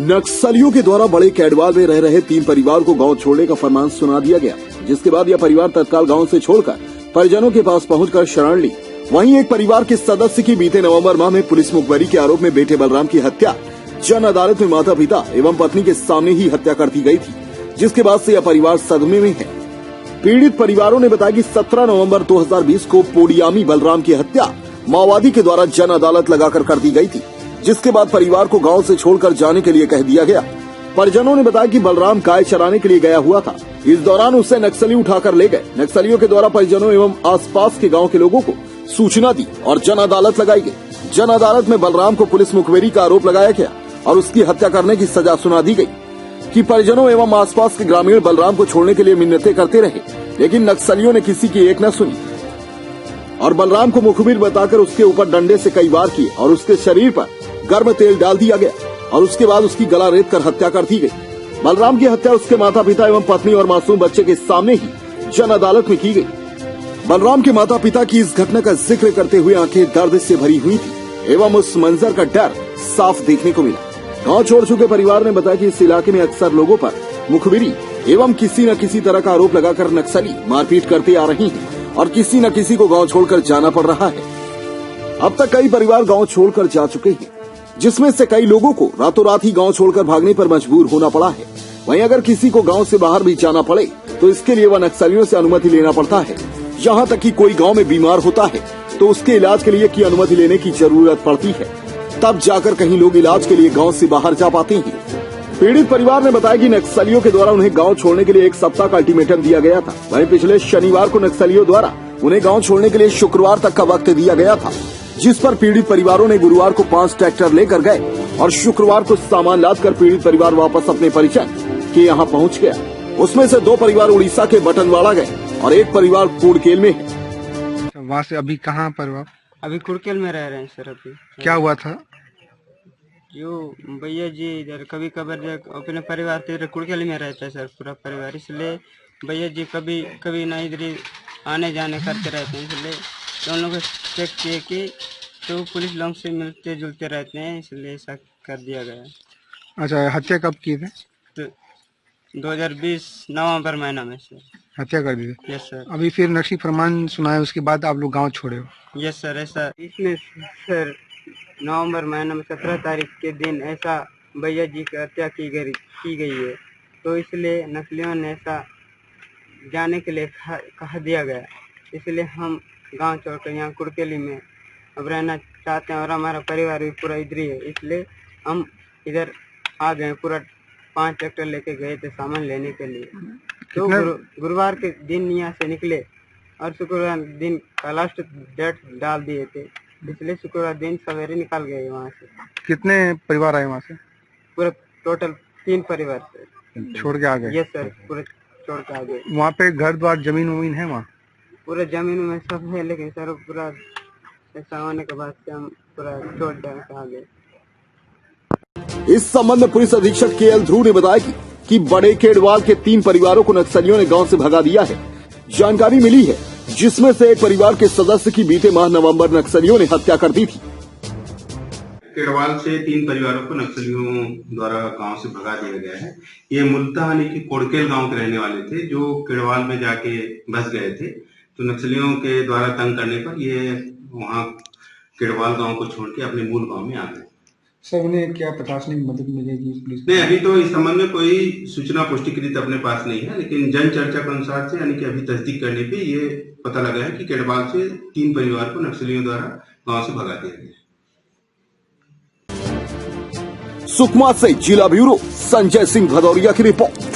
नक्सलियों के द्वारा बड़े कैडवाल में रह रहे 3 परिवार को गांव छोड़ने का फरमान सुना दिया गया, जिसके बाद यह परिवार तत्काल गांव से छोड़कर परिजनों के पास पहुंचकर शरण ली। वहीं एक परिवार के सदस्य की बीते नवंबर माह में पुलिस मुखबिरी के आरोप में बेटे बलराम की हत्या जन अदालत में माता पिता एवं पत्नी के सामने ही हत्या कर दी गई थी, जिसके बाद से यह परिवार सदमे में है। पीड़ित परिवारों ने बताया कि 17 नवंबर 2020 को पोडियामी बलराम की हत्या माओवादी के द्वारा जन अदालत लगाकर कर दी गई थी, जिसके बाद परिवार को गांव से छोड़कर जाने के लिए कह दिया गया। परिजनों ने बताया कि बलराम गाय चराने के लिए गया हुआ था। इस दौरान उसे नक्सली उठाकर ले गए। नक्सलियों के द्वारा परिजनों एवं आसपास के गांव के लोगों को सूचना दी और जन अदालत लगाई गई। जन अदालत में बलराम को पुलिस मुखबिरी का आरोप लगाया गया और उसकी हत्या करने की सजा सुना दी गई कि परिजनों एवं आसपास के ग्रामीण बलराम को छोड़ने के लिए मिन्नतें करते रहे, लेकिन नक्सलियों ने किसी की एक न सुनी और बलराम को मुखबिर बताकर उसके ऊपर डंडे से कई वार किए और उसके शरीर पर गर्म तेल डाल दिया गया और उसके बाद उसकी गला रेत कर हत्या कर दी गई। बलराम की हत्या उसके माता पिता एवं पत्नी और मासूम बच्चे के सामने ही जन अदालत में की गई। बलराम के माता पिता की इस घटना का जिक्र करते हुए आंखें दर्द से भरी हुई थी एवं उस मंजर का डर साफ देखने को मिला। गांव छोड़ चुके परिवार ने बताया कि इस इलाके में अक्सर लोगों पर मुखबिरी एवं किसी न किसी तरह का आरोप लगाकर नक्सली मारपीट करते आ रही हैं और किसी न किसी को गांव छोड़कर जाना पड़ रहा है। अब तक कई परिवार गांव छोड़कर जा चुके हैं, जिसमें से कई लोगों को रातों रात ही गांव छोड़कर भागने पर मजबूर होना पड़ा है। वहीं अगर किसी को गांव से बाहर भी जाना पड़े तो इसके लिए वह नक्सलियों से अनुमति लेना पड़ता है। यहाँ तक कि कोई गांव में बीमार होता है तो उसके इलाज के लिए की अनुमति लेने की जरूरत पड़ती है, तब जाकर कहीं लोग इलाज के लिए गांव से बाहर जा पाते हैं। पीड़ित परिवार ने बताया कि नक्सलियों के द्वारा उन्हें गांव छोड़ने के लिए 1 सप्ताह का अल्टीमेटम दिया गया था। वहीं पिछले शनिवार को नक्सलियों द्वारा उन्हें गांव छोड़ने के लिए शुक्रवार तक का वक्त दिया गया था, जिस पर पीड़ित परिवारों ने गुरुवार को 5 ट्रैक्टर लेकर गए और शुक्रवार को सामान लादकर पीड़ित परिवार वापस अपने परिजन के यहाँ पहुँच गया। उसमें से 2 परिवार उड़ीसा के बटनवाड़ा गए और एक परिवार कुड़केल में है। वहाँ से अभी कहाँ पर आप? अभी कुड़केल में रह रहे हैं सर। अभी क्या हुआ था? जो भैया जी इधर कभी कभार अपने परिवार से इधर कुड़केल में रहता है सर, पूरा परिवार, इसलिए भैया जी कभी कभी ना इधर आने जाने करते रहते हैं, इसलिए तो उन लोग को चेक किए कि तो पुलिस लोग से मिलते जुलते रहते हैं, इसलिए ऐसा कर दिया गया। अच्छा, हत्या कब की थी? तो 2020 नवंबर महीना में सर हत्या कर दी थी। Yes sir. अभी फिर नक्सली फरमान सुनाया, उसके बाद आप लोग गांव छोड़े हो? Yes sir. ऐसा इसमें सर नवंबर महीने में 17 तारीख के दिन ऐसा भैया जी की हत्या की गई है, तो इसलिए नक्सलियों ने ऐसा जाने के लिए कहा दिया गया, इसलिए हम गांव छोड़कर यहाँ कुड़केली में अब रहना चाहते हैं और हमारा परिवार भी पूरा इधर ही है, इसलिए हम इधर आ गए। पूरा 5 ट्रैक्टर लेके गए थे सामान लेने के लिए। तो गुरुवार के दिन यहाँ से निकले और शुक्रवार दिन का लास्ट डेट डाल दिए थे, इसलिए शुक्रवार दिन सवेरे निकल गए वहाँ से। कितने परिवार आए वहाँ से? पूरा टोटल 3 परिवार से छोड़ के आ गए? यस सर, पूरे छोड़ के आ गए। वहाँ पे घर द्वार जमीन वमीन है? वहाँ पूरा जमीन में सब है, लेकिन सर पूरा ऐसा होने के बाद से हम पूरा छोड़ के आ गए। इस संबंध में पुलिस अधीक्षक KL ध्रुव ने बताया कि बड़े केडवाल के 3 परिवारों को नक्सलियों ने गांव से भगा दिया है। जानकारी मिली है जिसमें से एक परिवार के सदस्य की बीते माह नवंबर नक्सलियों ने हत्या कर दी थी। केडवाल से 3 परिवारों को नक्सलियों द्वारा गांव से भगा दिया गया है। ये मूलतः यानी कि कुड़केल गांव के रहने वाले थे, जो केडवाल में जाके बस गए थे, तो नक्सलियों के द्वारा तंग करने पर ये वहां केडवाल गांव को छोड़ के अपने मूल गांव में आ गए। सर, उन्हें क्या प्रशासनिक मदद मिलेगी पुलिस? नहीं, अभी तो इस संबंध में कोई सूचना पुष्टिकृत अपने पास नहीं है, लेकिन जन चर्चा के अनुसार से यानी कि अभी तस्दीक करने पे ये पता लगा है कि केडवाल से 3 परिवार को नक्सलियों द्वारा गांव से भगा दिया गया। सुकमा से जिला ब्यूरो संजय सिंह भदौरिया की रिपोर्ट।